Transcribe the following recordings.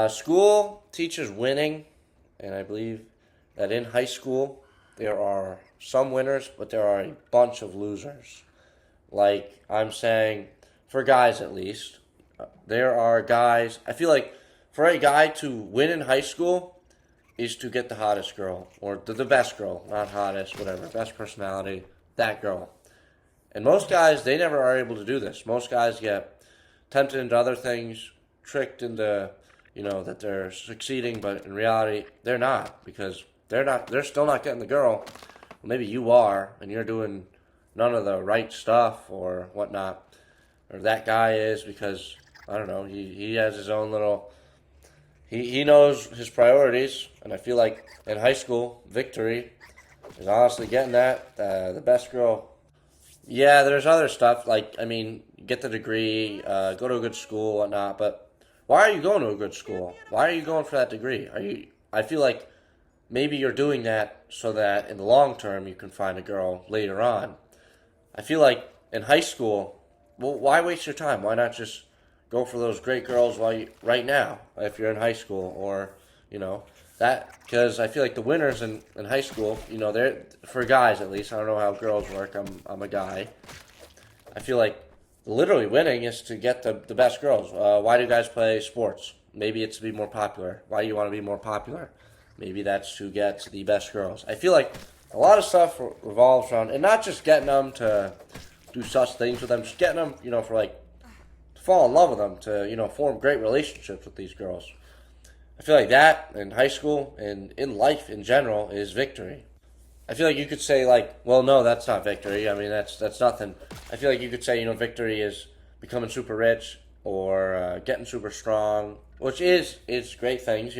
School teaches winning, and I believe that in high school there are some winners, but there are a bunch of losers. Like I'm saying, for guys at least, there are guys. I feel like for a guy to win in high school is to get the hottest girl or the best girl, not hottest, whatever, best personality, that girl. And most guys, they never are able to do this. Most guys get tempted into other things, tricked into, that they're succeeding, but in reality, they're not because they're still not getting the girl. Well, maybe you are, and you're doing none of the right stuff or whatnot. Or that guy is because, I don't know, he has his own little, he knows his priorities. And I feel like in high school, victory is honestly getting that, the best girl. Yeah, there's other stuff like get the degree, go to a good school, whatnot. But why are you going to a good school? Why are you going for that degree? Are you? I feel like maybe you're doing that so that in the long term you can find a girl later on. I feel like in high school, well, why waste your time? Why not just go for those great girls right now if you're in high school or you know that because I feel like the winners in high school, they're for guys at least. I don't know how girls work. I'm a guy. I feel like literally winning is to get the best girls. Why do guys play sports? Maybe it's to be more popular. Why do you want to be more popular? Maybe that's to get the best girls. I feel like a lot of stuff revolves around, and not just getting them to do such things with them, just getting them, for like, to fall in love with them, to, form great relationships with these girls. I feel like that in high school and in life in general is victory. I feel like you could say like, well, no, that's not victory. I mean, that's nothing. I feel like you could say, victory is becoming super rich or getting super strong, which is great things,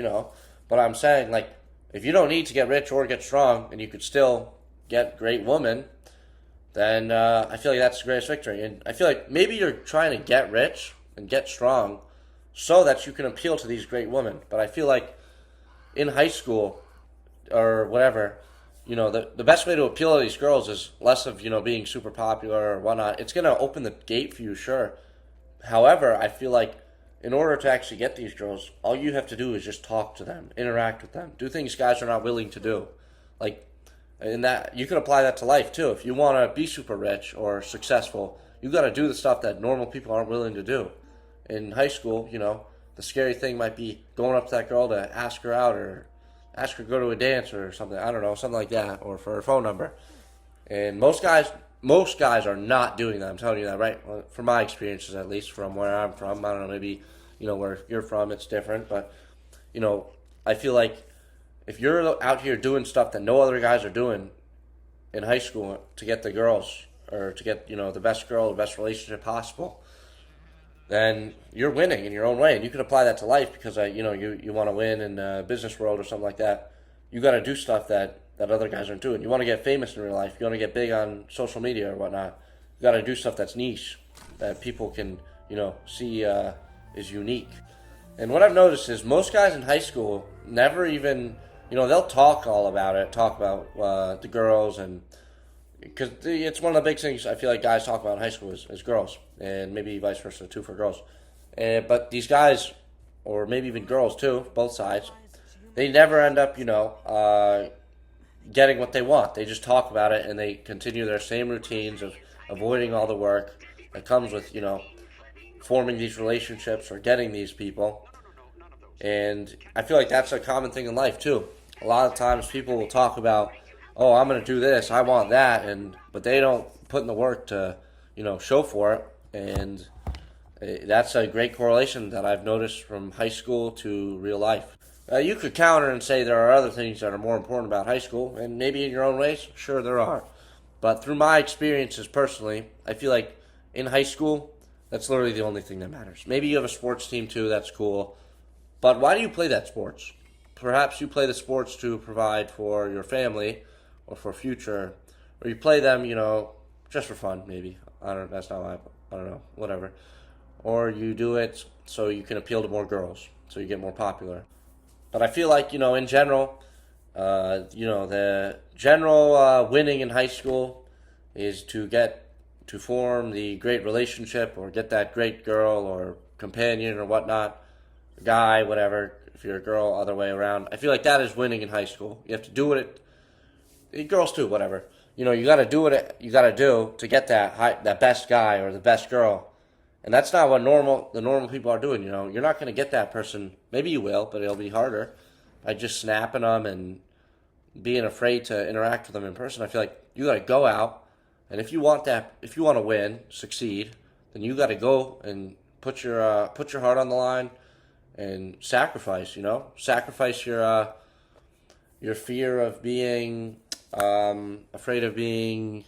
But I'm saying like, if you don't need to get rich or get strong, and you could still get great woman, then I feel like that's the greatest victory. And I feel like maybe you're trying to get rich and get strong so that you can appeal to these great women. But I feel like in high school or whatever, the best way to appeal to these girls is less of, being super popular or whatnot. It's going to open the gate for you, sure. However, I feel like in order to actually get these girls, all you have to do is just talk to them, interact with them, do things guys are not willing to do. Like, in that, you can apply that to life too. If you want to be super rich or successful, you got to do the stuff that normal people aren't willing to do. In high school, the scary thing might be going up to that girl to ask her out or ask her to go to a dance or something. I don't know, something like that, or for her phone number. And most guys are not doing that. I'm telling you that, right? Well, from my experiences, at least from where I'm from. I don't know, maybe where you're from, it's different. But I feel like if you're out here doing stuff that no other guys are doing in high school to get the girls or to get the best girl, the best relationship possible, then you're winning in your own way, and you can apply that to life because you want to win in the business world or something like that. You got to do stuff that other guys aren't doing. You want to get famous in real life. You want to get big on social media or whatnot. You got to do stuff that's niche that people can see is unique. And what I've noticed is most guys in high school never even they'll talk all about it, talk about the girls and because it's one of the big things I feel like guys talk about in high school is girls, and maybe vice versa too for girls. But these guys, or maybe even girls too, both sides, they never end up, getting what they want. They just talk about it and they continue their same routines of avoiding all the work that comes with, forming these relationships or getting these people. And I feel like that's a common thing in life too. A lot of times people will talk about, oh, I'm going to do this, I want that, but they don't put in the work to, show for it. And that's a great correlation that I've noticed from high school to real life. You could counter and say there are other things that are more important about high school, and maybe in your own ways, sure there are. But through my experiences personally, I feel like in high school, that's literally the only thing that matters. Maybe you have a sports team too, that's cool. But why do you play that sports? Perhaps you play the sports to provide for your family or for future, or you play them, just for fun, maybe. That's not why, I don't know, whatever. Or you do it so you can appeal to more girls, so you get more popular. But I feel like, in general, the general winning in high school is to form the great relationship or get that great girl or companion or whatnot. a guy, whatever. If you're a girl, other way around. I feel like that is winning in high school. You have to do what girls too, whatever. You got to do what you got to do to get that best guy or the best girl, and that's not what the normal people are doing. You're not going to get that person. Maybe you will, but it'll be harder by just snapping them and being afraid to interact with them in person. I feel like you got to go out, and if you want to win, succeed, then you got to go and put your heart on the line and sacrifice. Sacrifice your fear of being afraid of being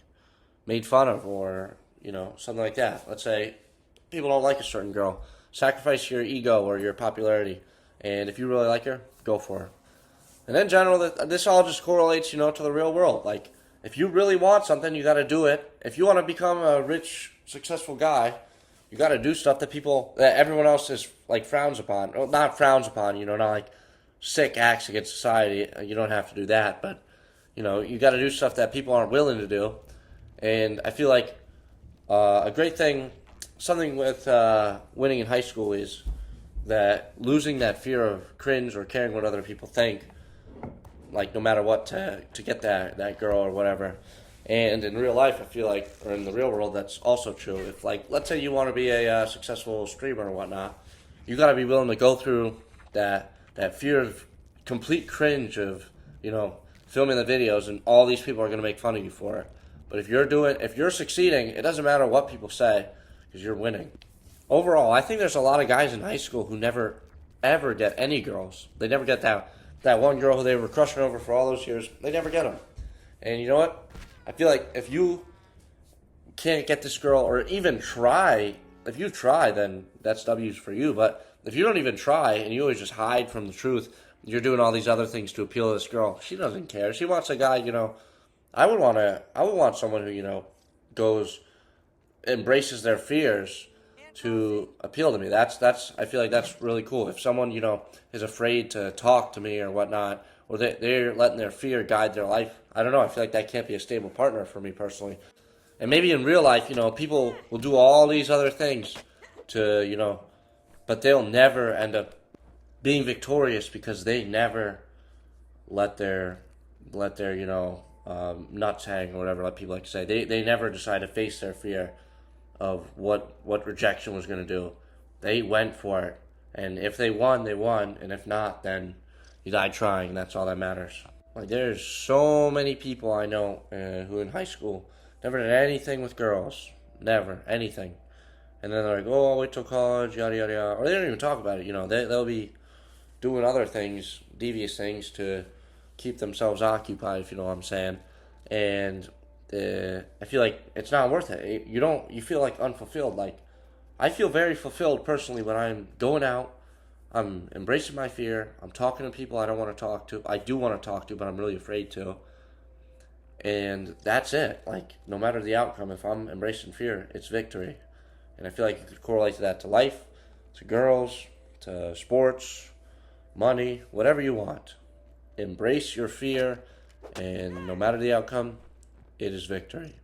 made fun of, or something like that. Let's say people don't like a certain girl. Sacrifice your ego or your popularity, and if you really like her, go for her. And in general, this all just correlates, to the real world. Like, if you really want something, you got to do it. If you want to become a rich, successful guy, you got to do stuff that everyone else is like frowns upon. Well, not frowns upon, not like sick acts against society. You don't have to do that, but you got to do stuff that people aren't willing to do. And I feel like a great thing, something with winning in high school is that losing that fear of cringe or caring what other people think, like no matter what, to get that girl or whatever. And in real life, I feel like, or in the real world, that's also true. If, like, let's say you want to be a successful streamer or whatnot, you got to be willing to go through that fear of complete cringe of, filming the videos, and all these people are going to make fun of you for it. But if you're succeeding, it doesn't matter what people say, because you're winning. Overall, I think there's a lot of guys in high school who never, ever get any girls. They never get that one girl who they were crushing over for all those years. They never get them. And you know what? I feel like if you can't get this girl, or even try, if you try, then that's W's for you. But if you don't even try, and you always just hide from the truth, you're doing all these other things to appeal to this girl. She doesn't care. She wants a guy, I would want someone who, embraces their fears to appeal to me. I feel like that's really cool. If someone, is afraid to talk to me or whatnot, or they're letting their fear guide their life, I don't know. I feel like that can't be a stable partner for me personally. And maybe in real life, people will do all these other things to, but they'll never end up being victorious because they never let their nuts hang or whatever, like people like to say. They never decide to face their fear of what rejection was going to do. They went for it, and if they won, they won, and if not, then you died trying, and that's all that matters. Like, there's so many people I know who in high school never did anything with girls, never anything, and then they're like, oh, I'll wait till college, yada yada yada, or they don't even talk about it. They'll be doing other things, devious things, to keep themselves occupied, if you know what I'm saying. And I feel like it's not worth it. You feel like unfulfilled. Like, I feel very fulfilled personally when I'm going out, I'm embracing my fear, I'm talking to people I don't want to talk to. I do want to talk to, but I'm really afraid to. And that's it. Like, no matter the outcome, if I'm embracing fear, it's victory. And I feel like you could correlate that to life, to girls, to sports, money, whatever you want. Embrace your fear, and no matter the outcome, it is victory.